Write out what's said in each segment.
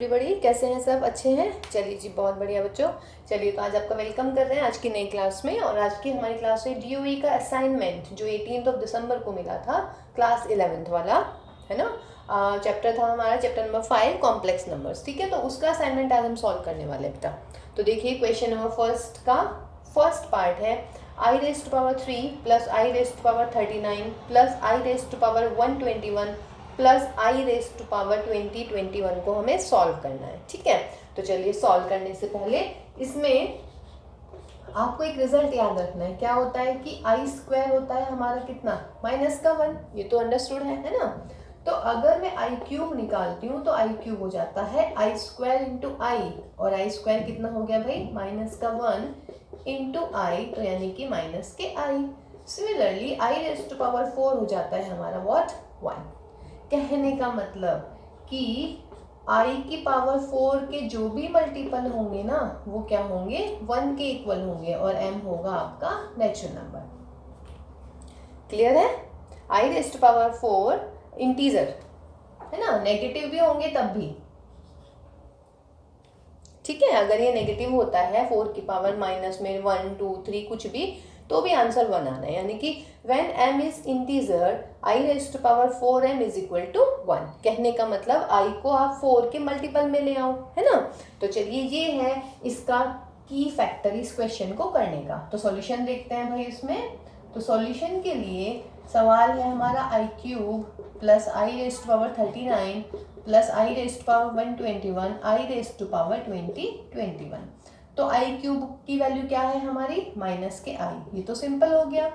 बड़ी कैसे हैं सब? अच्छे हैं? चलिए जी, बहुत बढ़िया बच्चों। चलिए तो आज आपका वेलकम कर रहे हैं आज की नई क्लास में। और आज की हमारी क्लास है डीओई का असाइनमेंट जो 18 दिसंबर को मिला था, क्लास 11th वाला, है ना। चैप्टर था हमारा चैप्टर नंबर 5 कॉम्प्लेक्स नंबर्स। ठीक है, तो उसका असाइनमेंट आज हम सॉल्व करने वाले हैं बेटा। तो देखिए क्वेश्चन नंबर फर्स्ट का फर्स्ट पार्ट है i raise to power 3 plus i raise to power 39 plus i raise to power 121 plus i raise to power 2021 को हमें सॉल्व करना है। ठीक है, तो चलिए सॉल्व करने से पहले इसमें आपको एक रिजल्ट याद रखना है। क्या होता है कि आई स्क्वायर होता है हमारा कितना, -1। ये तो अंडरस्टूड है ना। तो अगर मैं आई क्यूब निकालती हूँ तो आई क्यूब हो जाता है आई स्क्वायर इंटू आई, और आई स्क्वायर कितना हो गया भाई, -1 इंटू आई, तो यानी कि -i। Similarly i raise to power 4 हो जाता है हमारा व्हाट, 1। कहने का मतलब कि आई की पावर 4 के जो भी मल्टीपल होंगे ना वो क्या होंगे, 1 के इक्वल होंगे, और m होगा आपका नेचुरल नंबर। क्लियर है? I raise to power 4 integer है ना, नेगेटिव भी होंगे तब भी। ठीक है, अगर ये नेगेटिव होता है 4 की पावर माइनस में 1 2 3 कुछ भी, तो भी आंसर 1 आना है। यानी कि when m is integer i raise to power 4m is equal to 1। कहने का मतलब i को आप 4 के मल्टीपल में ले आओ, है ना। तो चलिए ये है इसका की फैक्टर इस क्वेश्चन को करने का। तो सॉल्यूशन देखते हैं भाई इसमें। तो सॉल्यूशन के लिए सवाल है हमारा i cube plus i raise to power 39 plus i raise to power 121 i raise to power 2021। तो आई क्यूब की वैल्यू क्या है हमारी, माइनस के आई। ये तो सिंपल हो गया।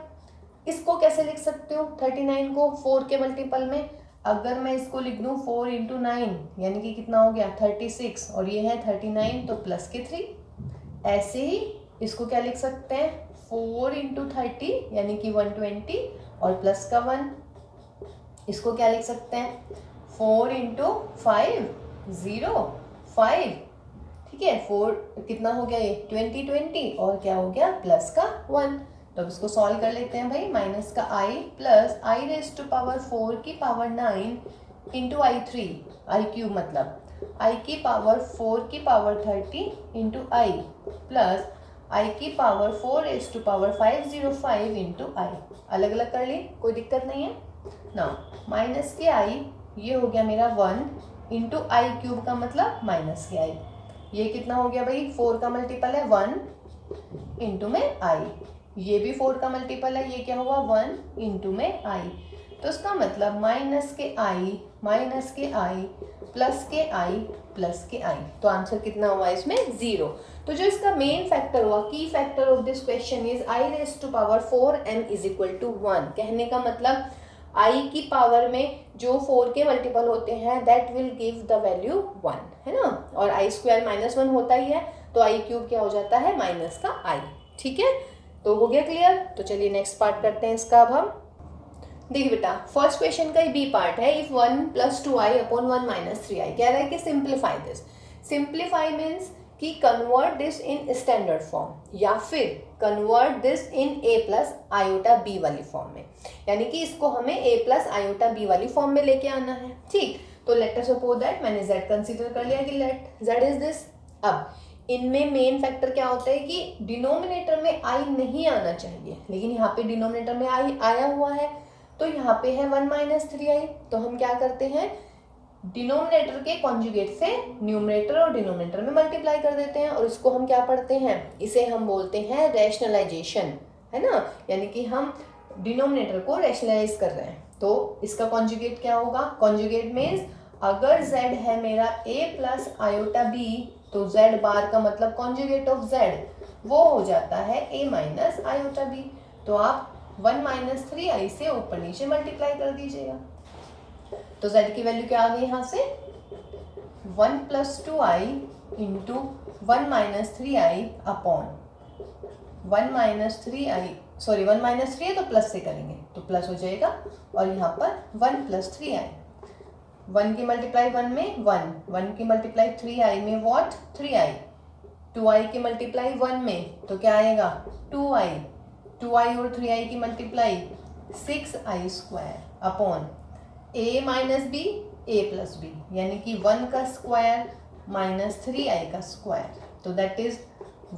इसको कैसे लिख सकते हो 39 को 4 के मल्टीपल में? अगर मैं इसको लिख दूं 4 इंटू 9 यानी कि कितना हो गया 36, और ये है 39 तो प्लस के 3। ऐसे ही इसको क्या लिख सकते हैं 4 इंटू 30 यानी कि 120 और प्लस का 1। इसको क्या लिख सकते हैं 4 इंटू 5 0 5। ठीक है, 4 कितना हो गया ये 20 और क्या हो गया प्लस का 1। तो अब इसको सॉल्व कर लेते हैं भाई। माइनस का i plus i raise to power 4 की power 9 into i 3, i cube मतलब आई की पावर 4 की पावर 30 इंटू आई प्लस आई की power 4 raise to power 505 into i. अलग अलग कर ली, कोई दिक्कत नहीं है ना। माइनस के आई ये हो गया मेरा 1 इंटू आई क्यूब का मतलब माइनस के आई। ये कितना हो गया भाई, 4 का मल्टीपल है 1 इंटू में आई। ये भी 4 का मल्टीपल है, ये क्या हुआ 1 इंटू में आई। तो इसका मतलब माइनस के आई प्लस के आई प्लस के आई। तो आंसर कितना हुआ इसमें 0। तो जो इसका मेन फैक्टर हुआ, key factor of this question is i raise to power 4m is equal to 1। कहने का मतलब आई की पावर में जो 4 के मल्टीपल होते हैं that will give the value 1, है ना। और आई स्क्वायर -1 होता ही है, तो आई क्यूब क्या हो जाता है माइनस का आई। ठीक है, तो हो गया क्लियर। तो चलिए नेक्स्ट पार्ट करते हैं इसका। अब हम देखिए बेटा, फर्स्ट क्वेश्चन का बी पार्ट है इफ 1 + 2i अपॉन 1 - 3i। कह रहा है कि सिंप्लीफाई दिस। सिंप्लीफाई मीन्स कि convert this in standard form या फिर convert this in a plus iota b वाली फॉर्म में। यानी कि इसको हमें a प्लस आयोटा b वाली फॉर्म में लेके आना है। ठीक, तो लेट अस सपोज दैट मैंने z कंसीडर कर लिया कि लेट z इज दिस। अब इनमें मेन फैक्टर क्या होता है कि डिनोमिनेटर में i नहीं आना चाहिए, लेकिन यहाँ पे डिनोमिनेटर में i आया हुआ है। तो यहाँ पे है 1 - 3i। तो हम क्या करते हैं, डिनोमिनेटर के कॉन्जुगेट से न्यूमरेटर और डिनोमिनेटर में मल्टीप्लाई कर देते हैं, और इसको हम क्या पढ़ते हैं, इसे हम बोलते हैं रैशनलाइजेशन, है ना। यानी कि हम डिनोमिनेटर को रैशनलाइज कर रहे हैं। तो इसका कॉन्जुगेट क्या होगा, कॉन्जुगेट मीन्स अगर z है मेरा a प्लस आयोटा b, तो z बार का मतलब कॉन्जुगेट ऑफ z वो हो जाता है a माइनस आयोटा b। तो आप 1 - 3i से ऊपर नीचे मल्टीप्लाई कर दीजिएगा। तो z की वैल्यू क्या आ गई यहाँ से 1 + 2i into 1 - 3i upon 1 - 3i, sorry 1 - 3 है तो प्लस से करेंगे तो प्लस हो जाएगा, और यहाँ पर 1 + 3i। 1 की मल्टीप्लाई 1 में 1 की मल्टीप्लाई 3i में व्हाट 3i। 2i की मल्टीप्लाई 1 में तो क्या आएगा 2i। 2i और 3i की multiply 6i square upon a - b a + b, यानी कि 1 का स्क्वायर माइनस 3i का स्क्वायर, तो that is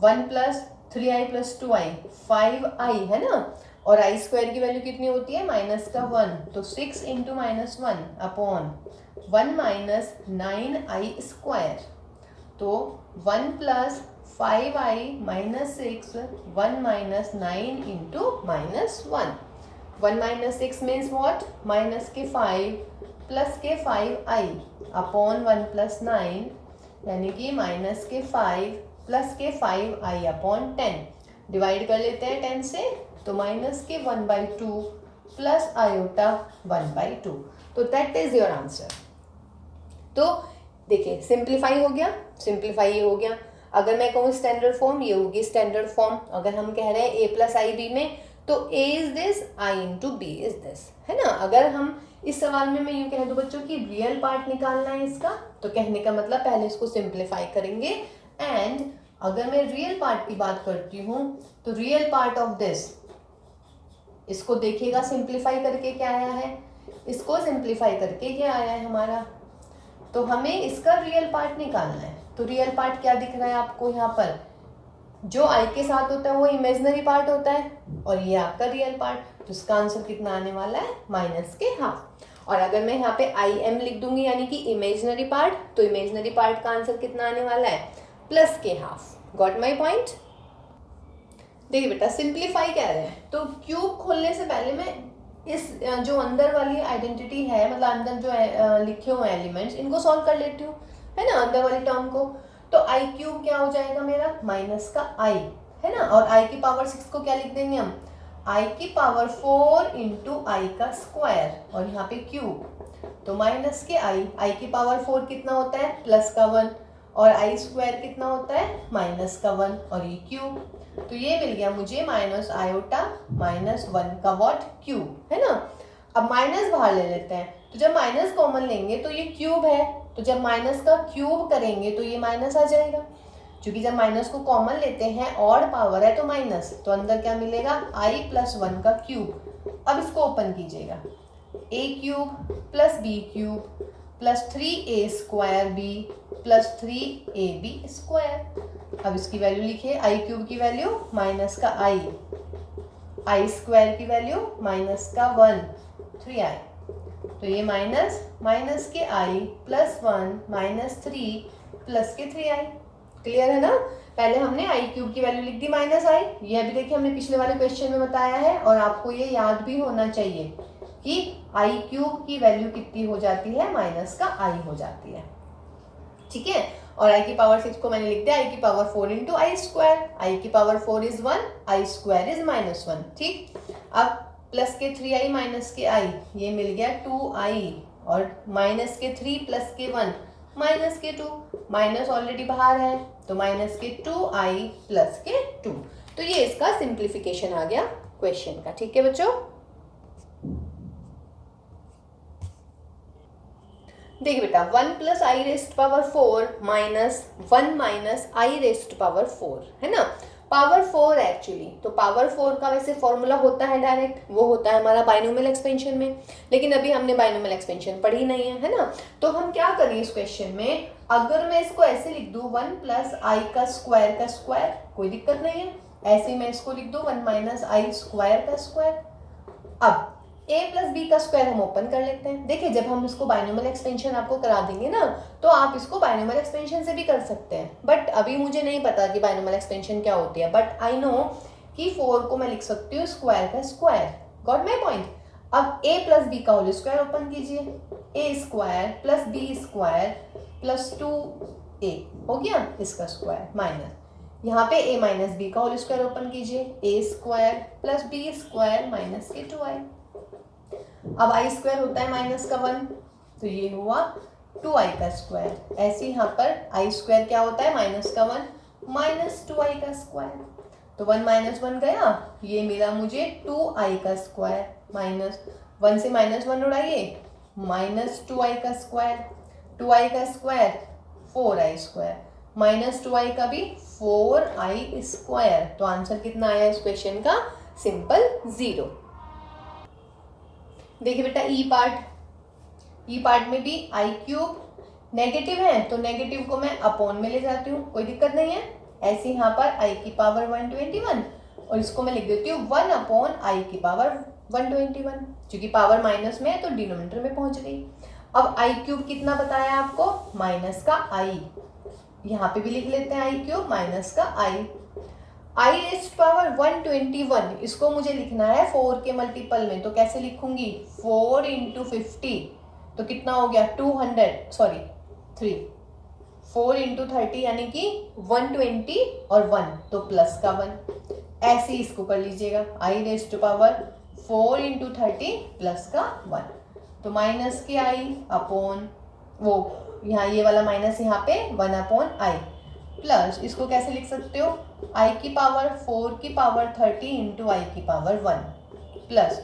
1 plus 3i plus 2i 5i है ना, और आई स्क्वायर की वैल्यू कितनी होती है माइनस का 1, तो 6 into minus 1 upon 1 minus 9i square, तो 1 plus 5i minus 6 1 minus 9 into minus 1, 1 minus 6 means what, minus के 5 प्लस के 5i अपॉन 1 प्लस 9, यानी कि माइनस के 5 प्लस के 5i अपॉन 10, डिवाइड कर लेते हैं 10 से, तो माइनस के 1/2 प्लस आयोटा 1/2, तो दैट इज योर आंसर। तो देखिए सिंप्लीफाई हो गया, सिंप्लीफाई ये हो गया। अगर मैं कहूँ स्टैंडर्ड फॉर्म, ये होगी स्टैंडर्ड फॉर्म। अगर हम कह रहे हैं ए प्लस आई बी में, तो a is this, i into b is this, है ना। अगर हम इस सवाल में मैं यूँ कह दूँ बच्चों की रियल पार्ट निकालना है इसका, तो कहने का मतलब पहले इसको सिंप्लीफाई करेंगे, एंड अगर मैं रियल पार्ट की बात करती हूँ तो रियल पार्ट ऑफ दिस, इसको देखिएगा सिंप्लीफाई करके क्या आया है, इसको सिंप्लीफाई करके ये आया है हमारा, तो हमें इसका रियल पार्ट निकालना है। तो रियल पार्ट क्या दिख रहा है आपको यहाँ पर, जो आई के साथ होता है वो इमेजिनरी पार्ट होता है, और ये आपका रियल पार्ट, तो इसका आंसर कितना आने वाला है माइनस के हाफ। और अगर मैं यहाँ पे आई एम लिख दूंगी यानी कि इमेजिनरी पार्ट, तो इमेजिनरी पार्ट का आंसर कितना आने वाला है प्लस के हाफ। Got my point. देखिए बेटा सिंप्लीफाई कह रहे हैं, तो क्यूब खोलने से पहले मैं इस जो अंदर वाली आइडेंटिटी है, मतलब अंदर जो लिखे हुए एलिमेंट्स, इनको सॉल्व कर लेती हूँ, है ना, अंदर वाली टर्म को। तो आई क्यूब क्या हो जाएगा मेरा माइनस का आई, है ना, और आई की पावर 6 को क्या लिख देंगे हम, आई की पावर 4 इंटू आई का स्क्वायर, और यहाँ पे क्यूब, तो माइनस के आई की पावर 4 कितना होता है प्लस का 1, और आई स्क्वायर कितना होता है माइनस का 1, और ये क्यूब, तो ये मिल गया मुझे माइनस आयोटा माइनस 1 का वॉट क्यूब, है ना। अब माइनस बाहर ले लेते हैं, तो जब माइनस कॉमन लेंगे तो ये क्यूब है, तो जब माइनस का क्यूब करेंगे तो ये माइनस आ जाएगा, क्योंकि जब माइनस को कॉमन लेते हैं ऑड पावर है तो माइनस, तो अंदर क्या मिलेगा आई प्लस 1 का क्यूब। अब इसको ओपन कीजिएगा, a cube plus b cube plus 3a square b plus 3ab square. अब इसकी वैल्यू लिखिए, आई क्यूब की वैल्यू माइनस का आई स्क्वायर की वैल्यू माइनस का 1 3i, तो ये माइनस माइनस के आई प्लस 1 माइनस 3 प्लस के 3i। क्लियर है ना। पहले हमने आई क्यूब की वैल्यू लिख दी माइनस आई, ये अभी देखिए हमने पिछले वाले क्वेश्चन में बताया है, और आपको ये याद भी होना चाहिए कि आई क्यूब की वैल्यू कितनी हो जाती है माइनस का आई हो जाती है, ठीक है। और आई की पावर 6 को मैंने लिख दिया आई की पावर 4 इंटू आई स्क्वायर, आई की power 4 is 1, I square is minus 1, ठीक। अब प्लस के 3i माइनस के आई, ये मिल गया 2i, और माइनस के 3 प्लस के 1 माइनस के 2, माइनस ऑलरेडी बाहर है, तो माइनस के 2i प्लस के 2, तो ये इसका सिंप्लीफिकेशन आ गया क्वेश्चन का, ठीक है बच्चों। देखिए बेटा 1 plus i raised power 4 minus 1 minus I raised power 4, है ना, पावर 4 एक्चुअली, तो पावर 4 का वैसे फॉर्मूला होता है डायरेक्ट, वो होता है हमारा बाइनोमियल एक्सपेंशन में, लेकिन अभी हमने बाइनोमियल एक्सपेंशन पढ़ी नहीं है ना। तो हम क्या करें इस क्वेश्चन में, अगर मैं इसको ऐसे लिख दूं 1 प्लस आई का स्क्वायर, कोई दिक्कत नहीं है, ऐसे मैं इसको लिख दूं 1 माइनस आई स्क्वायर का स्क्वायर। अब a प्लस बी का स्क्वायर हम ओपन कर लेते हैं। देखिए जब हम इसको बाइनोमियल एक्सपेंशन आपको करा देंगे ना, तो आप इसको बाइनोमियल एक्सपेंशन से भी कर सकते हैं, बट अभी मुझे नहीं पता कि बाइनोमियल एक्सपेंशन क्या होती है, बट आई नो कि 4 को मैं लिख सकती हूँ स्क्वायर का स्क्वायर। Got my point. अब a प्लस बी का होल स्क्वायर ओपन कीजिए, a square plus b square plus 2a हो गया इसका स्क्वायर, माइनस यहाँ पे a माइनस बी का होल स्क्वायर ओपन कीजिए, a square plus b square minus के 2i। अब आई स्क्वायर होता है माइनस का 1, तो ये हुआ 2i का स्क्वायर। ऐसे यहाँ पर आई स्क्वायर क्या होता है माइनस का 1 माइनस 2i का स्क्वायर, तो 1 माइनस 1 गया, ये मिला मुझे 2i का स्क्वायर, माइनस 1 से माइनस 1 उड़ाइए, माइनस 2i का स्क्वायर, 2i का square 4i square, minus 2i का भी 4i स्क्वायर। तो आंसर कितना आया इस क्वेश्चन का, सिंपल 0। देखिए बेटा ई पार्ट में भी आई क्यूब नेगेटिव है तो नेगेटिव को मैं अपॉन में ले जाती हूँ, कोई दिक्कत नहीं है। ऐसे यहाँ पर आई की पावर 121 और इसको मैं लिख देती हूँ 1 अपॉन आई की पावर 121, क्योंकि पावर माइनस में है तो डिनोमिनेटर में पहुंच गई। अब आई क्यूब कितना बताया आपको, माइनस का आई, यहाँ पे भी लिख लेते हैं आई क्यूब माइनस का आई रेस्ट पावर 121, इसको मुझे लिखना है 4 के मल्टीपल में, तो कैसे लिखूंगी, 4 इंटू 50 तो कितना हो गया 3 4 इंटू 30 यानी कि 120 और 1 तो प्लस का 1, ऐसे ही इसको कर लीजिएगा आई रेस्ट पावर 4 इंटू 30 प्लस का 1, तो माइनस के आई अपॉन वो यहाँ ये वाला माइनस यहाँ पे 1 अपॉन आई प्लस इसको कैसे लिख सकते हो, आई की पावर 4 की पावर 30 इंटू आई की पावर 1 प्लस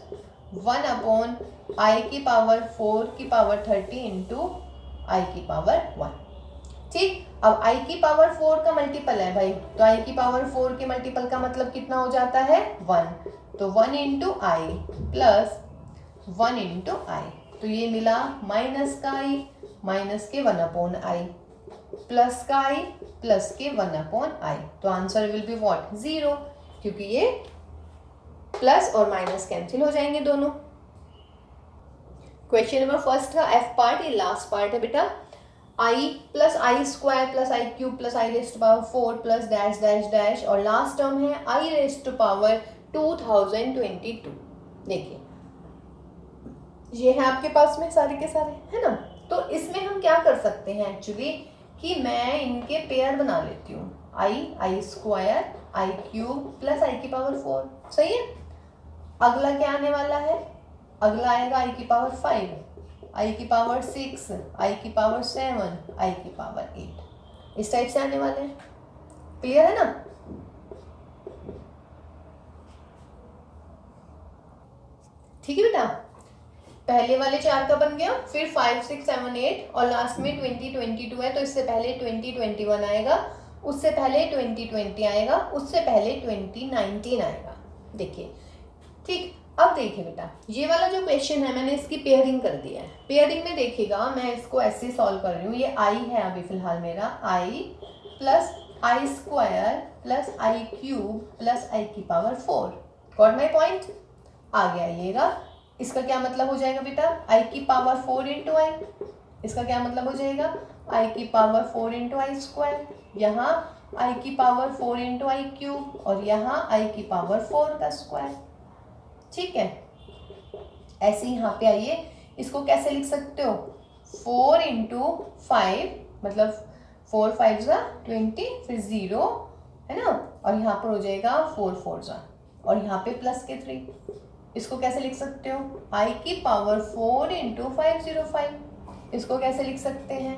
1 अपॉन आई की पावर 4 की पावर 30 इंटू आई की पावर 1। ठीक, अब आई की पावर 4 का मल्टीपल है भाई, तो आई की पावर 4 के मल्टीपल का मतलब कितना हो जाता है 1, तो 1 इंटू आई प्लस 1 इंटू आई, तो ये मिला माइनस का आई माइनस के 1 अपॉन आई प्लस का आई प्लस के 1 अपॉन आई, तो आंसर विल बी व्हाट 0, क्योंकि ये प्लस और माइनस कैंसिल हो जाएंगे दोनों। क्वेश्चन नंबर फर्स्ट का एफ पार्ट, ये लास्ट पार्ट है बेटा, i plus i square plus i cube plus i raised power 4 plus dash dash dash और लास्ट टर्म है आई रेस्ट पावर 2022। देखिए ये है आपके पास में सारे के सारे, है ना, तो इसमें हम क्या कर सकते हैं एक्चुअली कि मैं इनके पेयर बना लेती हूँ, आई square I cube plus i की पावर 4, सही है। अगला क्या आने वाला है, अगला आएगा आई की पावर 5, आई की पावर 6, आई की पावर 7, आई की पावर 8, इस टाइप से आने वाले हैं, क्लियर है ना। ठीक है बेटा, पहले वाले 4 का बन गया, फिर 5 6 7 8 और लास्ट में 2022 है, तो इससे पहले 2021 आएगा, उससे पहले 2020 आएगा, उससे पहले 2019 आएगा। देखिए ठीक, अब देखिए बेटा ये वाला जो क्वेश्चन है मैंने इसकी पेयरिंग कर दिया है। पेयरिंग में देखिएगा मैं इसको ऐसे सॉल्व कर रही हूँ, ये आई है अभी फिलहाल मेरा, आई plus i square plus i cube plus i की पावर 4, गॉट माई पॉइंट, आगे आइएगा, इसका क्या मतलब हो जाएगा बेटा, आई की पावर 4 इंटू आई, इसका क्या मतलब हो जाएगा आई की पावर 4 इंटू आई स्क्वायर, यहाँ आई की पावर 4 इंटू आई क्यूब और यहाँ आई की पावर 4 का स्क्वायर। ठीक है, ऐसे यहाँ पे आइए, इसको कैसे लिख सकते हो, 4 इंटू 5 मतलब 4 5 20 फिर 0 है ना, और यहाँ पर हो जाएगा 4 4 और यहाँ पे प्लस के 3, इसको कैसे लिख सकते हो, आई की पावर 4 इंटू 505, इसको कैसे लिख सकते हैं,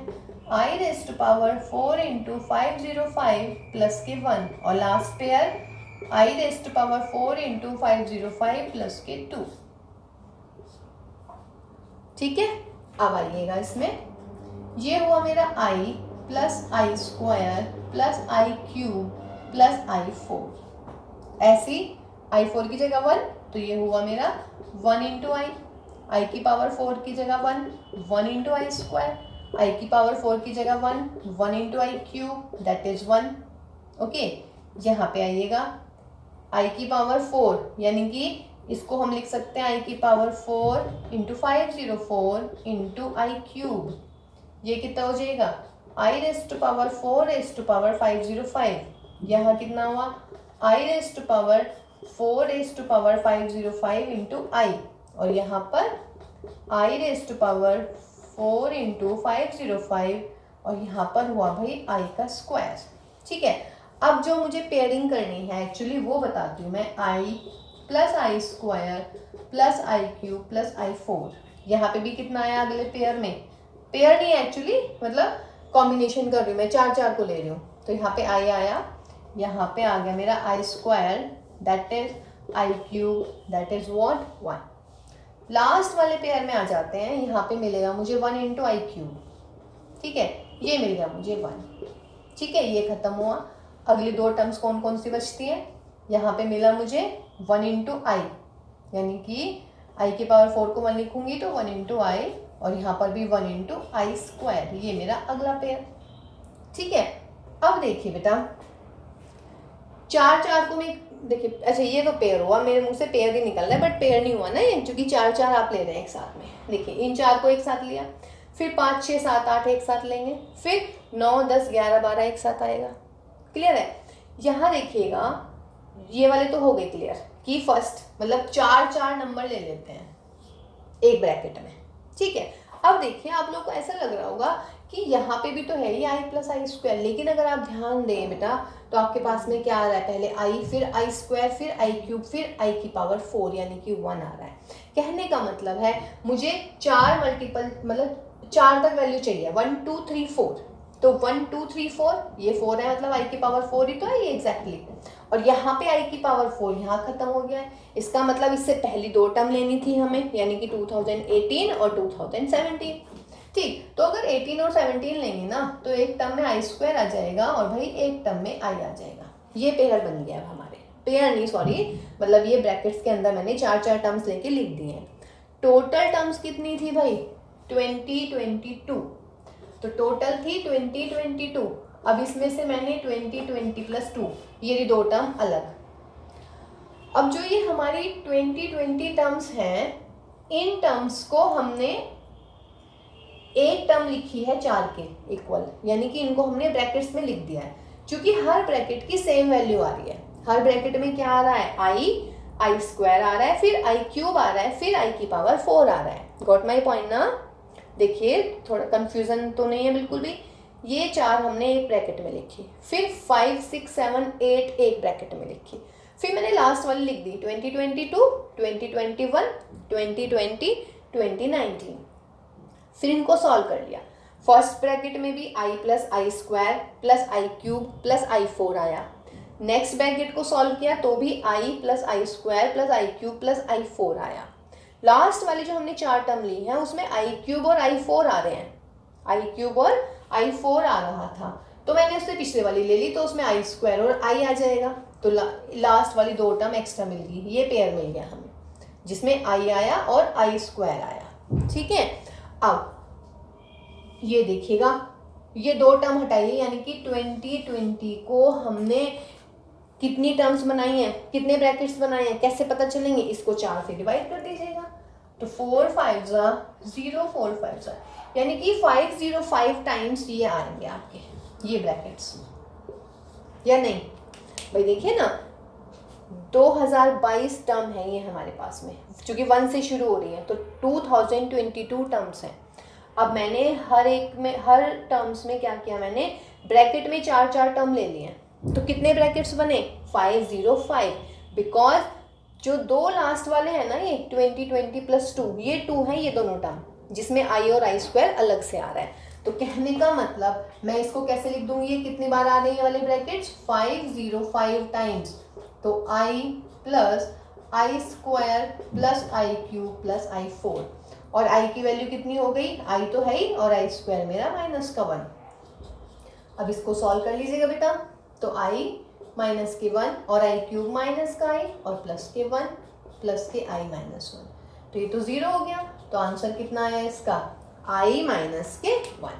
आई रेस्ट पावर 4 इंटू 505 प्लस के 1 और लास्ट पेयर आई रेस्ट पावर 4 इंटू 505 प्लस के 2। ठीक है, अब आइएगा इसमें, ये हुआ मेरा आई plus i square plus i cube plus आई 4, ऐसी आई 4 की जगह 1, तो ये हुआ मेरा 1 इंटू आई की पावर 4 की जगह 1 इंटू आई स्क्वायर, आई की पावर 4 की जगह 1 into i cube that is 1। Okay, यहाँ पे आइएगा आई की पावर 4 यानी कि इसको हम लिख सकते हैं आई की power 4 into 504 into i cube, ये कितना हो जाएगा i raised power 4 raised power 505, यहाँ कितना हुआ i raised power 4 raised power 505 into i और यहाँ पर आई रेस्ट पावर 4 इंटू 505 और यहाँ पर हुआ भाई आई का स्क्वायर। ठीक है, अब जो मुझे पेयरिंग करनी है एक्चुअली वो बताती हूँ मैं, आई plus i square plus i cube plus आई 4, यहाँ पे भी कितना आया अगले पेयर में, पेयर नहीं एक्चुअली मतलब कॉम्बिनेशन कर रही हूँ मैं, 4 4 को ले रही हूँ, तो यहाँ पे आई आया, यहाँ पे आ गया मेरा i square that is i cube that is what 1। लास्ट वाले पेयर में आ जाते हैं, यहाँ पे मिलेगा मुझे 1 इंटू आई क्यूब, ठीक है, ये मिल गया मुझे 1। ठीक है, ये खत्म हुआ, अगली 2 टर्म्स कौन कौन सी बचती हैं, यहाँ पे मिला मुझे 1 इंटू आई यानी कि आई की पावर 4 को 1 लिखूंगी तो 1 इंटू आई और यहाँ पर भी 1 इंटू आई स्क्वायर, ये मेरा अगला पेयर। ठीक है, अब देखिए बेटा 4 को मैं देखिए, अच्छा ये तो पेयर हुआ, मेरे मुंह से पेयर ही निकल रहा है बट पेयर नहीं हुआ ना ये, क्योंकि 4 आप ले रहे हैं एक साथ में। देखिए इन 4 को एक साथ लिया, फिर 5 6 7 8 एक साथ लेंगे, फिर 9 10 11 12 एक साथ आएगा। क्लियर है? यहाँ देखिएगा ये वाले तो हो गए क्लियर कि फर्स्ट मतलब 4 नंबर ले लेते हैं एक ब्रैकेट में। ठीक है, अब देखिए आप लोग को ऐसा लग रहा होगा कि यहाँ पे भी तो है ही आई प्लस आई स्क्वायर, लेकिन अगर आप ध्यान दें बेटा तो आपके पास में क्या आ रहा है, पहले आई, फिर आई स्क्वायर, फिर आई क्यूब, फिर आई की पावर 4 यानी कि 1 आ रहा है। कहने का मतलब है मुझे 4 मल्टीपल मतलब 4 तक वैल्यू चाहिए, 1 2 3 4, तो 1 2 3 4 ये 4 है, मतलब आई की पावर 4 ही तो है ये एग्जैक्टली। और यहाँ पे आई की पावर 4 यहाँ खत्म हो गया है, इसका मतलब इससे पहली 2 टर्म लेनी थी हमें, यानी कि 2018 और 2017। ठीक, तो अगर 18 और 17 लेंगे ना तो एक टर्म में आई स्क्वायर आ जाएगा और भाई एक टर्म में आई आ जाएगा। ये पेयर बन गया हमारे, पेयर नहीं सॉरी, मतलब ये ब्रैकेट्स के अंदर मैंने 4 टर्म्स लेके लिख दिए हैं। टोटल टर्म्स कितनी थी भाई? 2022, तो टोटल थी 2022। अब इसमें से मैंने 2020 प्लस 2 ये 2 टर्म अलग। अब जो ये हमारी 2020 टर्म्स हैं, इन टर्म्स को हमने एक टर्म लिखी है 4 के इक्वल, यानी कि इनको हमने ब्रैकेट्स में लिख दिया है, क्योंकि हर ब्रैकेट की सेम वैल्यू आ रही है। हर ब्रैकेट में क्या आ रहा है? आई स्क्वायर आ रहा है, फिर आई क्यूब आ रहा है, फिर आई की पावर 4 आ रहा है। गॉट माई पॉइंट ना? देखिए थोड़ा कंफ्यूजन तो नहीं है बिल्कुल भी। ये 4 हमने एक ब्रैकेट में लिखी, फिर 5 6 7 8 एक ब्रैकेट में लिखी, फिर मैंने लास्ट वाली लिख दी 2022 2021 2020 2019। फिर इनको सॉल्व कर लिया। फर्स्ट ब्रैकेट में भी आई plus i square plus i cube plus आई 4 आया। नेक्स्ट ब्रैकेट को सॉल्व किया तो भी आई plus i square plus i cube plus आई 4 आया। लास्ट वाली जो हमने 4 टर्म ली है उसमें आई क्यूब और आई 4 आ रहे हैं, आई क्यूब और आई 4 आ रहा था, तो मैंने उससे पिछले वाली ले ली, तो उसमें आई स्क्वायर और आई आ जाएगा, तो लास्ट वाली 2 टर्म एक्स्ट्रा मिल गई। ये पेयर मिल गया हमें जिसमें आई आया और आई स्क्वायर आया। ठीक है, अब ये देखिएगा ये 2 टर्म हटाइए, यानी कि 2020 को हमने कितनी टर्म्स बनाई हैं, कितने ब्रैकेट्स बनाए हैं, कैसे पता चलेंगे? इसको 4 से डिवाइड कर दीजिएगा, तो 4 5 0 4 5 यानी कि 505 टाइम्स ये आएंगे आपके ये ब्रैकेट्स, या नहीं भाई? देखिए ना 2022 टर्म है ये हमारे पास में, क्योंकि 1 से शुरू हो रही है, तो 2022 टर्म्स हैं। अब मैंने हर टर्म्स में क्या किया, मैंने ब्रैकेट में 4 टर्म ले लिए, तो कितने ब्रैकेट्स बने? 505, बिकॉज जो 2 लास्ट वाले हैं ना ये 2020 प्लस 2 ये 2 है, ये दोनों टर्म जिसमें आई और आई स्क्वायर अलग से आ रहा है। तो कहने का मतलब मैं इसको कैसे लिख दूंगी, ये कितनी बार आ रही है वाले ब्रैकेट्स? 505 टाइम्स, तो आई plus i square plus i cube plus आई 4, और आई की वैल्यू कितनी हो गई? आई तो है ही, और आई स्क्वायर मेरा माइनस का 1। अब इसको सॉल्व कर लीजिएगा बेटा, तो आई माइनस के 1 और आई क्यूब माइनस का आई और प्लस के 1 प्लस के आई माइनस 1, तो ये तो 0 हो गया। तो आंसर कितना आया इसका? आई माइनस के 1।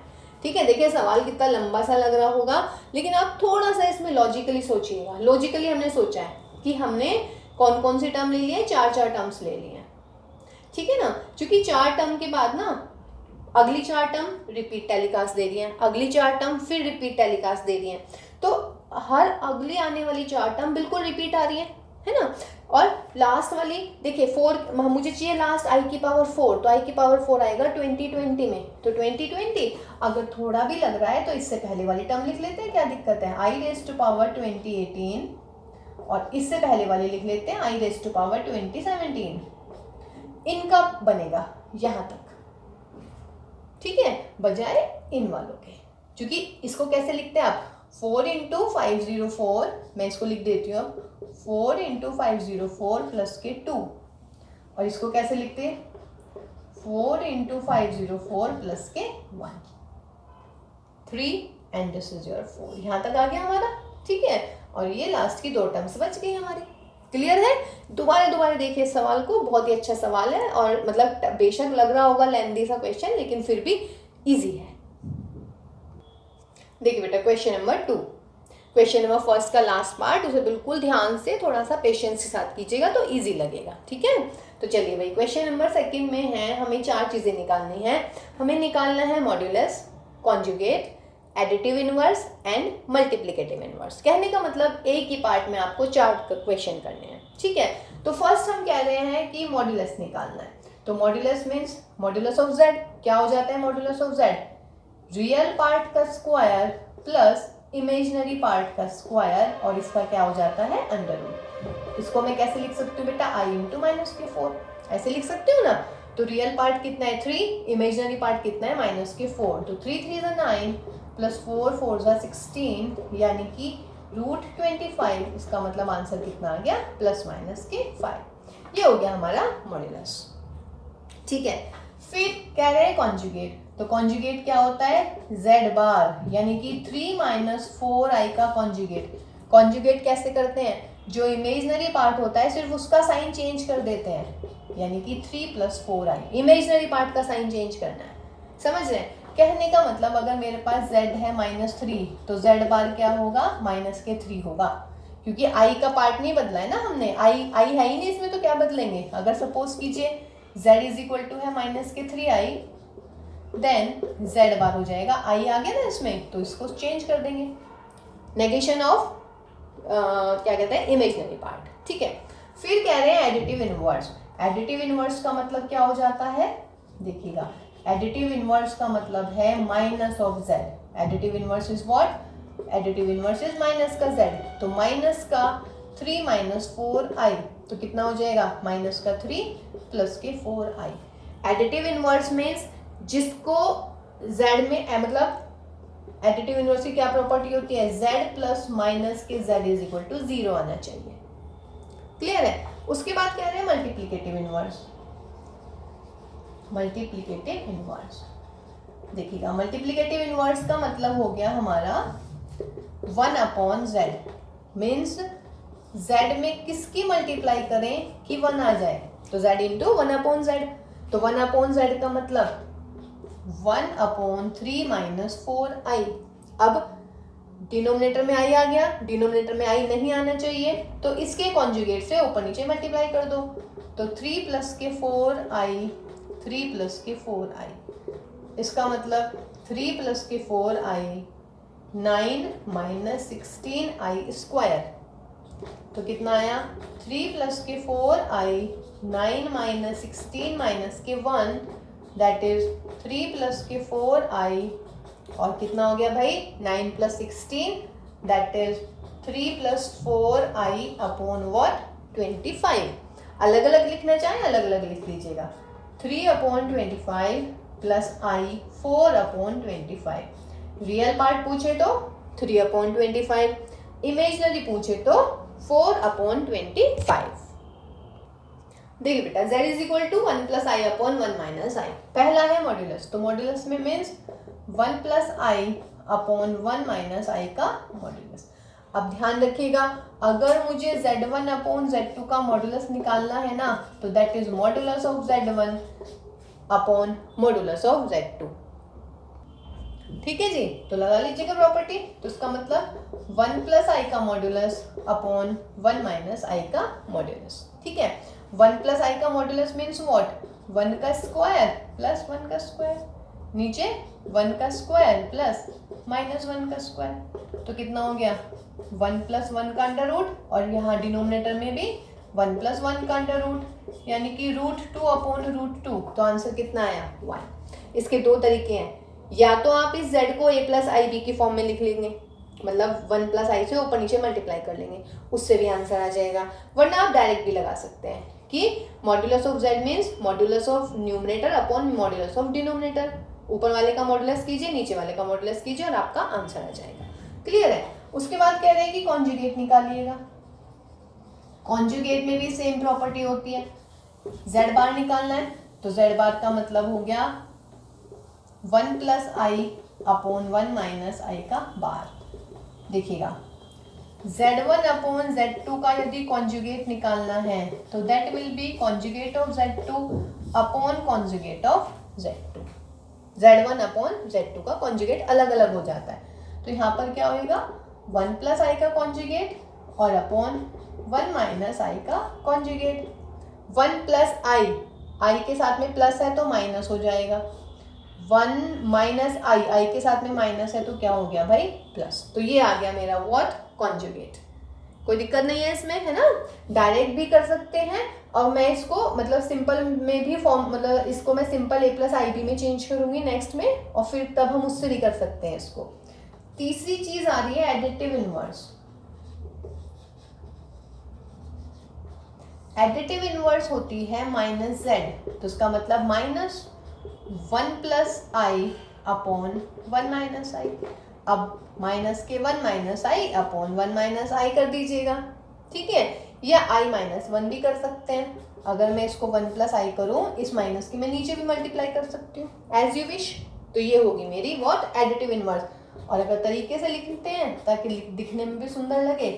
ठीक है, देखिए सवाल कितना लंबा सा लग रहा होगा, लेकिन आप थोड़ा सा इसमें लॉजिकली सोचिएगा। लॉजिकली हमने सोचा है कि हमने कौन कौन सी टर्म ले लिए हैं, 4 टर्म्स ले लिए हैं। ठीक है ना, क्योंकि 4 टर्म के बाद ना अगली 4 टर्म रिपीट टेलीकास्ट दे रही हैं, अगली 4 टर्म फिर रिपीट टेलीकास्ट दे रही हैं, तो हर अगली आने वाली 4 टर्म बिल्कुल रिपीट आ रही है ना। और लास्ट वाली देखिए 4 मुझे चाहिए लास्ट आई की पावर 4, तो आई की पावर 4 आएगा 2020 में, तो 2020 अगर थोड़ा भी लग रहा है तो इससे पहले वाली टर्म लिख लेते हैं, क्या दिक्कत है? आई रेज़ टू पावर 2018, और इससे पहले वाली लिख लेते हैं आई रेज़ टू पावर 2017। इनका बनेगा यहाँ तक, ठीक है, बजाय इन वालों के। क्योंकि इसको कैसे लिखते हैं आप? 4 इंटू 504, मैं इसको लिख देती हूँ अब 4 इंटू 504 प्लस के 2, और इसको कैसे लिखते हैं? 4 इंटू 504 प्लस के 1 3 एंड दिस इज योर 4। यहाँ तक आ गया हमारा, ठीक है। और ये लास्ट की 2 टर्म्स बच गई हमारी, क्लियर है? दोबारा देखिए सवाल को, बहुत ही अच्छा सवाल है और मतलब बेशक लग रहा होगा लेंथी सा क्वेश्चन, लेकिन फिर भी इजी है। देखिए बेटा question number 2, question number first का लास्ट पार्ट, उसे बिल्कुल ध्यान से थोड़ा सा पेशेंस के साथ कीजिएगा तो इजी लगेगा, ठीक है? तो चलिए भाई क्वेश्चन नंबर सेकंड में है, हमें 4 चीजें निकालनी है। हमें निकालना है modulus, conjugate, additive inverse and multiplicative inverse. कहने का मतलब एक ही पार्ट में आपको 4 क्वेश्चन करने हैं, ठीक है? तो फर्स्ट हम कह रहे हैं कि मॉड्यूलस निकालना है। तो modulus means modulus of Z. क्या हो जाता है modulus of Z? Real part का स्क्वायर प्लस इमेजिनरी पार्ट का स्क्वायर, और इसका क्या हो जाता है अंडर रूट। इसको मैं कैसे लिख सकती हूँ बेटा? i इंटू माइनस के 4, ऐसे लिख सकते हो ना? तो रियल पार्ट कितना है 3, इमेजिनरी पार्ट कितना है माइनस के 4, तो 3 3 = 9 प्लस 4 4 = 16, यानी कि रूट 25। इसका मतलब आंसर कितना आ गया? प्लस माइनस के 5। ये हो गया हमारा मॉड्यूलस, ठीक है? फिर कह रहे हैं कॉन्जुगेट। तो कॉन्जुगेट क्या होता है? z बार, यानी कि 3 - 4i का कॉन्जुगेट। कॉन्जुगेट कैसे करते हैं? जो इमेजिनरी पार्ट होता है सिर्फ उसका साइन चेंज कर देते हैं, यानी कि 3 + 4i, इमेजिनरी पार्ट का साइन चेंज करना है। समझ रहे हैं? कहने का मतलब अगर मेरे पास z है -3, तो z बार क्या होगा? -3 होगा, क्योंकि i का पार्ट नहीं बदला है ना हमने, i है ही नहीं इसमें, तो क्या बदलेंगे? अगर सपोज कीजिए z है -3i, देन z बार हो जाएगा, i आ गया ना इसमें, तो इसको चेंज कर देंगे, नेगेशन ऑफ क्या कहते हैं इमेजिनरी पार्ट, ठीक है? फिर कह रहे हैं एडिटिव इनवर्स। एडिटिव इनवर्स का मतलब क्या हो जाता है? देखिएगा, एडिटिव इनवर्स का मतलब है minus of z। Additive inverse is what? Additive inverse is minus का z, तो माइनस का 3 - 4i, तो कितना हो जाएगा? माइनस का 3 प्लस के 4i। एडिटिव इनवर्स मीन्स जिसको z में मतलब एडिटिव इनवर्स की क्या प्रॉपर्टी होती है? z प्लस माइनस के z = 0 आना चाहिए। क्लियर है? उसके बाद कह रहे हैं मल्टीप्लिकेटिव इनवर्स। मल्टीप्लिकेटिव इनवर्स, देखिएगा, मल्टीप्लिकेटिव इनवर्स का मतलब हो गया हमारा 1/z, मीन्स z में किसकी मल्टीप्लाई करें कि 1 आ जाए, तो z इंटू 1/z। तो 1/z का मतलब 1/3 - 4i। अब डिनोमिनेटर में i आ गया, डिनोमिनेटर में i नहीं आना चाहिए, तो इसके कॉन्जुगेट से ऊपर नीचे मल्टीप्लाई कर दो, तो 3 प्लस के 4i, 3 प्लस के 4i, इसका मतलब 3 प्लस के 4i 9 - 16i स्क्वायर, तो कितना आया? 3 प्लस के 4i 9 - 16 माइनस के 1, दैट इज 3 प्लस के 4i, और कितना हो गया भाई? 9 + 16, that is 3 + 4i upon what? 25। अलग अलग लिखना चाहें अलग अलग लिख लीजिएगा, 3/25 प्लस i 4/25। रियल पार्ट पूछे तो 3/25, इमेजिनरी पूछे तो 4/25। देखिए बेटा, z = 1 + i अपॉन 1 - i। पहला है मॉड्यूलस, तो मॉड्यूलस में मीन्स 1 + i अपॉन 1 - i का मॉड्यूलस। अब ध्यान रखिएगा, अगर मुझे z1/z2 का मॉड्यूलस निकालना है ना, तो that is modulus of z1 upon modulus of z2। ठीक है जी, तो लगा लीजिएगा प्रॉपर्टी। तो इसका मतलब 1 + i का मॉड्यूलस अपॉन 1 - i का मॉड्यूलस, ठीक है? 1 + i का मॉड्यूलस मीन्स व्हाट? 1 का स्क्वायर प्लस 1 का स्क्वायर, नीचे 1 का स्क्वायर प्लस -1 का स्क्वायर, तो कितना हो गया? 1 + 1 का अंडर रूट, और यहाँ डिनोमिनेटर में भी 1 + 1 का अंडर रूट, यानी कि √2/√2। तो आंसर कितना आया? 1। इसके दो तरीके हैं, या तो आप इस z को a + ib की फॉर्म में लिख लेंगे, मतलब 1 + i से ऊपर नीचे मल्टीप्लाई कर लेंगे, उससे भी आंसर आ जाएगा। वरना आप डायरेक्ट भी लगा सकते हैं कि modulus of z means modulus of numerator upon modulus of denominator. ऊपर वाले का मॉड्यूलस कीजिए, नीचे वाले का मॉड्यूलस कीजिए, और आपका आंसर आ जाएगा। क्लियर है? उसके बाद कह रहे हैं कि कॉन्जुगेट निकालिएगा। कॉन्जुगेट में भी सेम प्रॉपर्टी होती है, z बार निकालना है, तो z बार का मतलब हो गया 1 + i अपॉन 1 - i का बार। देखिएगा, Z1 अपॉन Z2 का यदि कॉन्जुगेट निकालना है तो that will be conjugate of Z2 upon conjugate of Z2। Z1 upon Z2 का कॉन्जुगेट अलग अलग हो जाता है, तो यहाँ पर क्या होगा 1 प्लस आई का कॉन्जुगेट और अपॉन 1 माइनस आई का कॉन्जुगेट। 1 प्लस आई के साथ में प्लस है तो माइनस हो जाएगा, 1 माइनस आई के साथ में माइनस है तो क्या हो गया भाई प्लस। तो ये आ गया मेरा व्हाट कॉन्जुगेट। कोई दिक्कत नहीं है इसमें, है ना, डायरेक्ट भी कर सकते हैं और मैं इसको मतलब सिंपल में भी फॉर्म मतलब इसको मैं simple a plus i b में चेंज करूंगी नेक्स्ट में, और फिर तब हम उससे भी कर सकते हैं इसको। तीसरी चीज आ रही है एडिटिव इनवर्स। एडिटिव इनवर्स होती है माइनस जेड, तो इसका मतलब माइनस 1 प्लस आई अपॉन 1 माइनस आई। अब माइनस के 1 माइनस आई अपॉन 1 माइनस आई कर दीजिएगा, ठीक है, या आई माइनस 1 भी कर सकते हैं। अगर मैं इसको 1 प्लस आई करूँ, इस माइनस की मैं नीचे भी मल्टीप्लाई कर सकती हूँ, एज यू विश। तो ये होगी मेरी व्हाट एडिटिव इनवर्स। और अगर तरीके से लिखते हैं ताकि दिखने में भी सुंदर लगे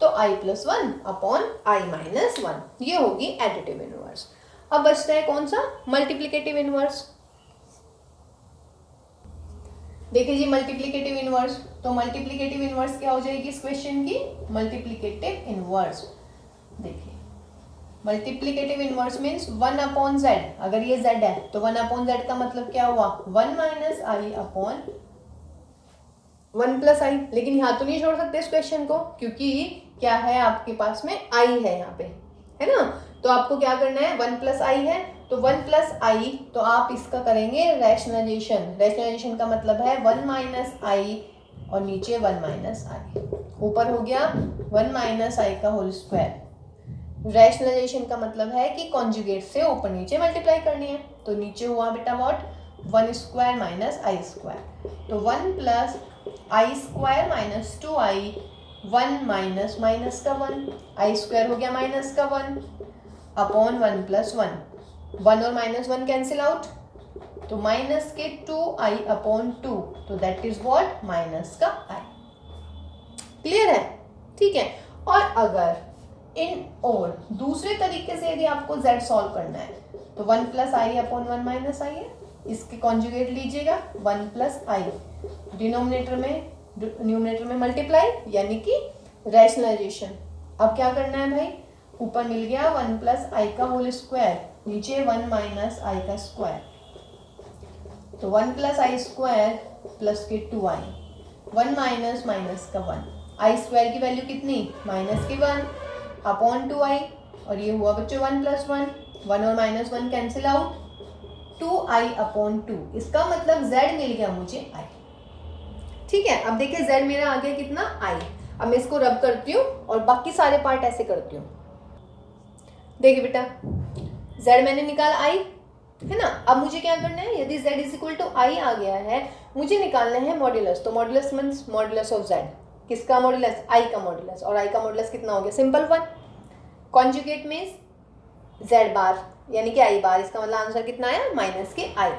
तो आई प्लस 1 अपॉन आई माइनस 1, ये होगी एडिटिव इनवर्स। अब बचता है कौन सा, मल्टीप्लिकेटिव इनवर्स। देखिए जी मल्टीप्लिकेटिव इनवर्स, तो मल्टीप्लिकेटिव इनवर्स क्या हो जाएगी इस क्वेश्चन की, मल्टीप्लिकेटिव इनवर्स। देखिए multiplicative inverse means 1 upon Z. अगर ये जेड है तो 1 अपॉन जेड का मतलब क्या हुआ 1 माइनस आई अपॉन 1 प्लस आई। लेकिन यहाँ तो नहीं छोड़ सकते इस क्वेश्चन को, क्योंकि क्या है आपके पास में आई है यहाँ पे, है ना। तो आपको क्या करना है 1 प्लस आई है तो 1 प्लस आई, तो आप इसका करेंगे रैशनलाइजेशन। रैशनलाइजेशन का मतलब है 1 माइनस आई और नीचे 1 माइनस आई, ऊपर हो गया 1 माइनस आई का होल स्क्वायर। रैशनलाइजेशन का मतलब है कि कॉन्जुगेट से ऊपर नीचे मल्टीप्लाई करनी है, तो नीचे हुआ बेटा what 1 square minus I square, तो 1 plus i square minus 2 I, 1 minus minus का 1, आई स्क्वायर हो गया माइनस का 1 अपॉन 1 प्लस 1, 1 और माइनस 1 कैंसिल आउट, तो माइनस के 2 आई अपॉन 2, तो दैट इज व्हाट माइनस का आई। क्लियर है, ठीक है। और अगर इन और दूसरे तरीके से यदि आपको z सॉल्व करना है तो 1 प्लस आई अपॉन 1 माइनस आई है, इसके कॉन्जुगेट लीजिएगा 1 प्लस आई, डिनोमिनेटर में न्यूमरेटर में मल्टीप्लाई यानी कि रैशनलाइजेशन। अब क्या करना है भाई, ऊपर मिल गया 1 प्लस आई का होल स्क्वायर, नीचे 1 माइनस आई का स्क्वायर, तो 1 प्लस आई स्क्वायर प्लस के 2 आई, 1 माइनस माइनस का 1, आई स्क्वायर की वैल्यू कितनी माइनस की 1 अपॉन 2 आई, और ये हुआ बच्चों 1 प्लस 1, 1 और माइनस 1 कैंसिल आउट, 2 आई अपॉन 2, इसका मतलब z मिल गया मुझे i। ठीक है, अब देखिए z मेरा आ गया कितना i। अब मैं इसको रब करती हूँ और बाकी सारे पार्ट ऐसे करती हूँ। देखिए बेटा z मैंने निकाला i, है ना। अब मुझे क्या करना है, यदि z इज इक्वल टू आई आ गया है, मुझे निकालना है मॉड्यूलस। तो modulus means modulus of z, किसका मॉड्यूलस i का मॉड्यूलस, और i का मॉड्यूलस कितना हो गया सिंपल 1। कॉन्जुगेट मीन्स z बार यानी कि i बार, इसका मतलब आंसर कितना आया माइनस के i।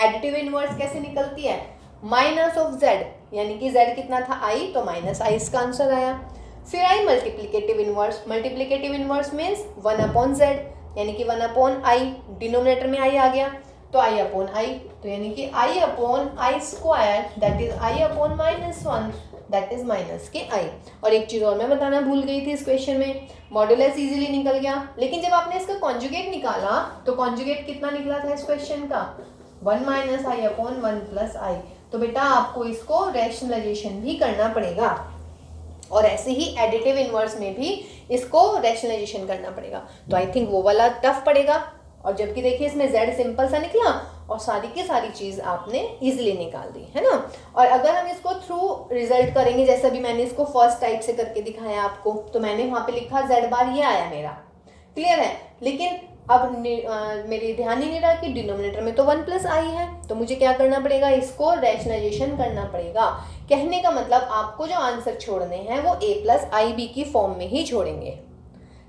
एडिटिव इनवर्स कैसे निकलती है, माइनस ऑफ z यानी कि z कितना था i, तो माइनस i इसका आंसर आया। फिर i multiplicative inverse. Multiplicative inverse means 1 upon z यानी कि 1 अपॉन i, डिनोमिनेटर में i आ गया तो i अपॉन i, तो यानी कि i upon i square that is i upon minus 1 that is minus के i। और एक चीज़ और मैं बताना भूल गई थी इस क्वेश्चन में, मॉड्यूलस इजीली निकल गया, लेकिन जब आपने इसका कॉन्जुगेट निकाला तो कॉन्जुगेट कितना निकला था इस क्वेश्चन का 1 माइनस आई अपॉन 1 प्लस आई। तो बेटा आपको इसको रैशनलाइजेशन भी करना पड़ेगा, और ऐसे ही एडिटिव इनवर्स में भी इसको रैशनलाइजेशन करना पड़ेगा। तो आई थिंक वो वाला टफ पड़ेगा, और जबकि देखिए इसमें z सिंपल सा निकला और सारी की सारी चीज़ आपने इजीली निकाल दी, है ना। और अगर हम इसको थ्रू रिजल्ट करेंगे, जैसे अभी मैंने इसको फर्स्ट टाइप से करके दिखाया आपको, तो मैंने वहाँ पे लिखा z बार, ये आया मेरा, क्लियर है। लेकिन अब मेरे ध्यान ही नहीं रहा कि डिनोमिनेटर में तो 1 प्लस आई है, तो मुझे क्या करना पड़ेगा, इसको रैशनलाइजेशन करना पड़ेगा। कहने का मतलब आपको जो आंसर छोड़ने हैं वो a प्लस आई बी की फॉर्म में ही छोड़ेंगे,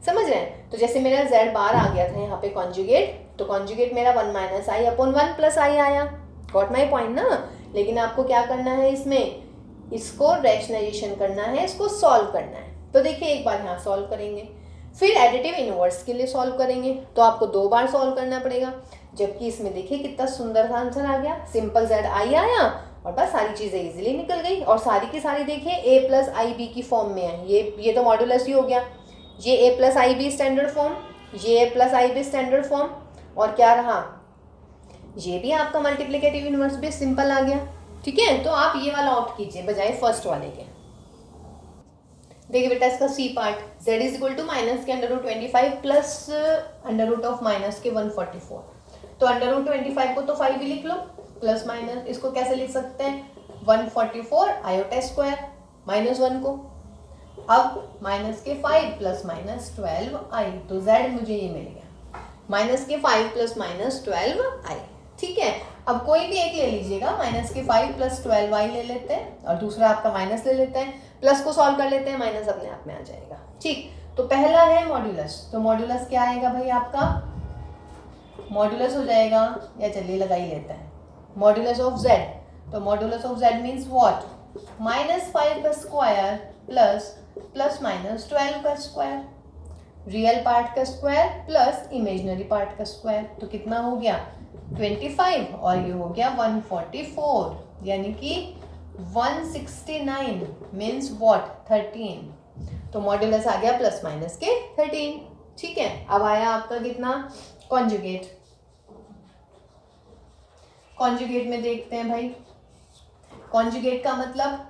समझ रहे हैं। तो जैसे मेरा z बार आ गया था यहाँ पे कॉन्जुगेट, तो कॉन्जुगेट मेरा 1 माइनस आई अपॉन 1 प्लस आई आया, गॉट माई पॉइंट ना। लेकिन आपको क्या करना है, इसमें इसको रैशनलाइजेशन करना है, इसको सॉल्व करना है, तो देखिए एक बार यहाँ सॉल्व करेंगे, फिर एडिटिव इनवर्स के लिए सॉल्व करेंगे, तो आपको 2 बार सॉल्व करना पड़ेगा। जबकि इसमें देखिए कितना सुंदर सा आंसर आ गया, सिंपल जेड आई आया और बस सारी चीज़ें इजीली निकल गई। और सारी की सारी देखिए a प्लस आई बी की फॉर्म में है। ये तो मॉड्यूलस ही हो गया, ये a plus i b standard form, ये a plus i b standard form, और क्या रहा, ये भी आपका मल्टीप्लिकेटिव इनवर्स भी सिंपल आ गया। ठीक है, तो आप ये वाला ऑप्ट कीजिए बजाय फर्स्ट वाले के। देखिए बेटा इसका c part, z is equal to minus के under root 25 plus under root of minus के 144। तो अंडर रूट 25 को तो 5 ही लिख लो, प्लस माइनस इसको कैसे लिख सकते हैं, 144 आयोटा स्क्वायर माइनस 1 को, अब माइनस के 5 प्लस माइनस 12 आई, तो z मुझे ये मिल गया माइनस के 5 प्लस माइनस 12 आई। ठीक है, अब कोई भी एक ले लीजिएगा, माइनस के 5 प्लस 12 आई ले लेते हैं और दूसरा आपका माइनस ले लेते हैं, प्लस को सॉल्व कर लेते हैं, माइनस अपने आप में आ जाएगा। ठीक, तो पहला है मॉड्यूलस, तो मॉड्यूलस क्या आएगा भाई आपका, मॉड्यूलस हो जाएगा, या चलिए लगा ही लेते हैं, मॉड्यूलस ऑफ z, तो modulus of z means what, -5 का स्क्वायर प्लस माइनस 12 का स्क्वायर, रियल पार्ट का स्क्वायर प्लस इमेजिनरी पार्ट का स्क्वायर, तो कितना हो गया 25 और ये हो गया 144, यानी कि 169 मीन्स व्हाट 13, तो मॉड्यूलस आ गया प्लस माइनस के 13। ठीक है, अब आया आपका कितना कॉन्जुगेट, कॉन्जुगेट में देखते हैं भाई, कॉन्जुगेट का मतलब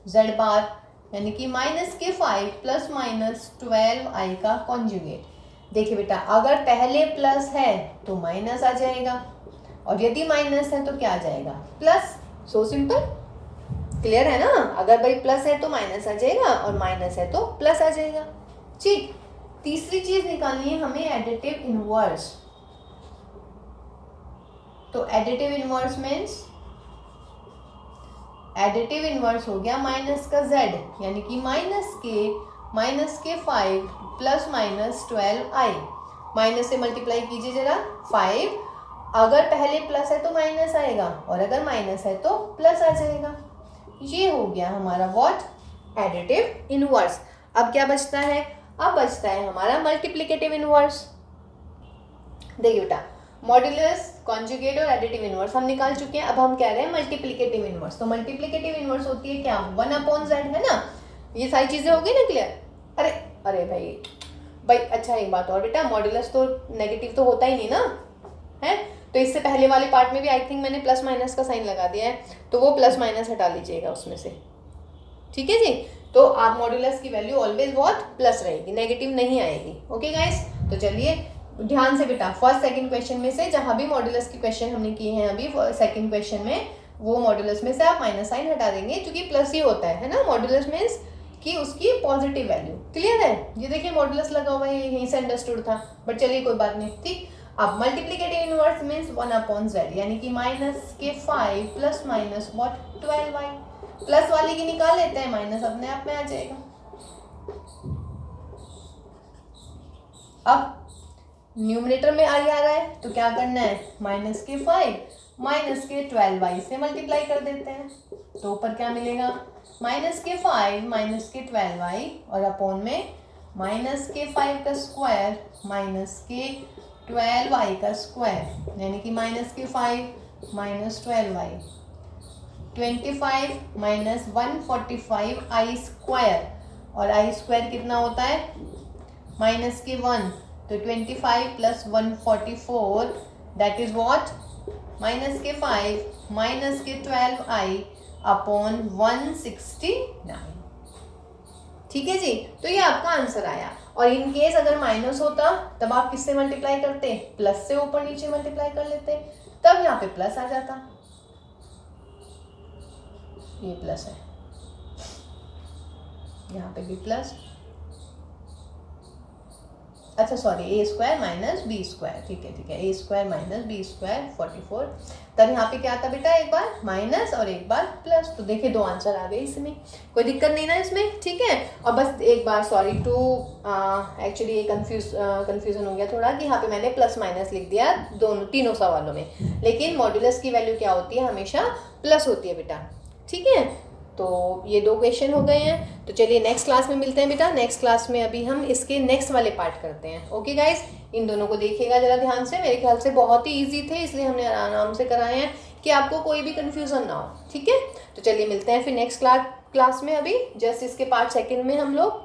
z बार, यानी कि माइनस के 5 प्लस माइनस 12 आई का कॉन्जुगेट। देखिए बेटा अगर पहले प्लस है तो माइनस आ जाएगा, और यदि माइनस है तो क्या आ जाएगा प्लस, सो सिंपल, क्लियर है ना, अगर भाई प्लस है तो माइनस आ जाएगा और माइनस है तो प्लस आ जाएगा। ठीक, तीसरी चीज निकालनी है हमें एडिटिव इनवर्स, तो additive inverse means, additive inverse हो गया माइनस का z, यानी कि माइनस के 5 प्लस माइनस 12 आई, माइनस से मल्टीप्लाई कीजिए जरा 5, अगर पहले प्लस है तो माइनस आएगा और अगर माइनस है तो प्लस आ जाएगा। ये हो गया हमारा व्हाट एडिटिव इनवर्स। अब क्या बचता है, अब बचता है हमारा मल्टीप्लिकेटिव इनवर्स। देखिए बेटा मॉड्यूलस, कॉन्जुगेट और एडिटिव इनवर्स हम निकाल चुके हैं, अब हम कह रहे हैं मल्टीप्लिकेटिव इनवर्स। तो मल्टीप्लिकेटिव इनवर्स होती है क्या, 1/z है ना, ये सारी चीजें हो गई ना क्लियर। अरे अरे भाई अच्छा एक बात और बेटा, मॉड्यूलस तो नेगेटिव तो होता ही नहीं ना है, तो इससे पहले वाले पार्ट में भी आई थिंक मैंने प्लस माइनस का साइन लगा दिया है, तो वो प्लस माइनस हटा लीजिएगा उसमें से। ठीक है जी, तो आप मॉड्यूलस की वैल्यू ऑलवेज व्हाट प्लस रहेगी, नेगेटिव नहीं आएगी। ओके गाइस, तो चलिए ध्यान से बेटा फर्स्ट सेकंड क्वेश्चन में से जहां भी मॉड्यूलस के क्वेश्चन हमने किए हैं अभी सेकंड क्वेश्चन में, वो मॉड्यूलस में से आप माइनस साइन हटा देंगे क्योंकि प्लस ही होता है ना, मॉड्यूलस मीन्स कि उसकी पॉजिटिव वैल्यू। क्लियर है, ये देखिए मॉड्यूलस लगा हुआ है, यहीं से अंडरस्टूड था, बट चलिए कोई बात नहीं। ठीक, अब मल्टीप्लिकेटिव इनवर्स मीन्स 1/z, यानी कि माइनस के 5 plus minus what 12y, plus वाले की निकाल लेते हैं, माइनस अपने आप में आ जाएगा। अब न्यूमरेटर में आ रहा है तो क्या करना है, माइनस के 5 माइनस के 12y से मल्टीप्लाई कर देते हैं, तो ऊपर क्या मिलेगा, माइनस के 5 माइनस के 12y और अपॉन में माइनस के 5 का स्क्वायर माइनस के 12y का स्क्वायर, यानी कि माइनस के 5 माइनस 12y, 25 माइनस 145 आई स्क्वायर, और आई स्क्वायर कितना होता है माइनस के 1, तो 25 plus 144 that is what minus के 5 माइनस के 12i अपॉन 169। ठीक है जी, तो ये आपका आंसर आया। और इन केस अगर माइनस होता तब आप किससे मल्टीप्लाई करते, प्लस से ऊपर नीचे मल्टीप्लाई कर लेते, तब यहाँ पे प्लस आ जाता, ये प्लस है, यहाँ पे भी प्लस, अच्छा सॉरी ए स्क्वायर माइनस बी स्क्वायर, ठीक है ए स्क्वायर माइनस बी स्क्वायर 44, तब यहाँ पे क्या आता बेटा, एक बार माइनस और एक बार प्लस, तो देखिए दो आंसर आ गए इसमें, कोई दिक्कत नहीं ना इसमें। ठीक है, और बस एक बार सॉरी टू एक्चुअली ये कंफ्यूजन हो गया थोड़ा कि यहाँ पे मैंने प्लस माइनस लिख दिया दोनों तीनों सवालों में, लेकिन मॉड्यूलस की वैल्यू क्या होती है, हमेशा प्लस होती है बेटा। ठीक है, तो ये 2 क्वेश्चन हो गए हैं। तो चलिए नेक्स्ट क्लास में मिलते हैं बेटा। नेक्स्ट क्लास में अभी हम इसके नेक्स्ट वाले पार्ट करते हैं। ओके गाइस, इन दोनों को देखिएगा जरा ध्यान से। मेरे ख्याल से बहुत ही ईजी थे, इसलिए हमने आराम से कराए हैं कि आपको कोई भी कन्फ्यूज़न ना हो। ठीक है, तो चलिए मिलते हैं फिर नेक्स्ट क्लास में। अभी जस्ट इसके पार्ट सेकंड में हम लोग